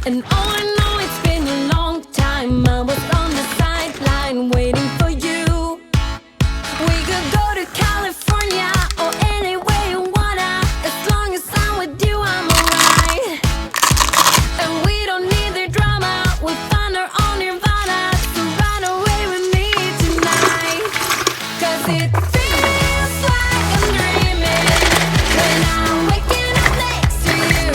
And oh, I know it's been a long time. I was on the sideline waiting for you. We could go to California or anywhere you wanna. As long as I'm with you, I'm alright. And we don't need the drama. We'll find our own nirvana. So run away with me tonight. 'Cause it feels like I'm dreaming when I'm waking up next to you.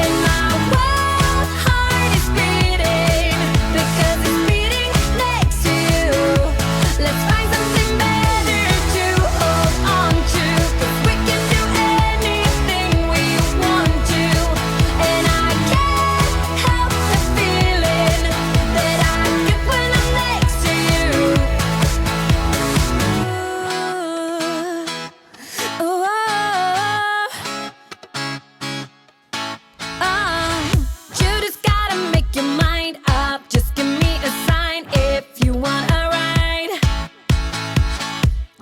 And my wild heart is beating because it's beating next to you. Let's find something better to hold on to, 'cause we can do anything we want to. And I can't help the feeling that I get when I'm next to you. Ooh, you just gotta make your mind up. Just give me a sign if you want a ride.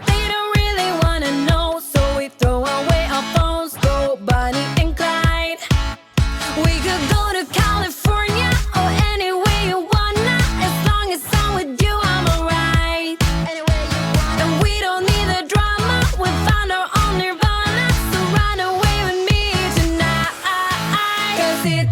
They don't really wanna know, so we throw away our phones, go Bonnie and Clyde. We could go to California or anywhere you wanna. As long as I'm with you, I'm alright. And we don't need the drama. We found our own nirvana. So run away with me tonight. 'Cause it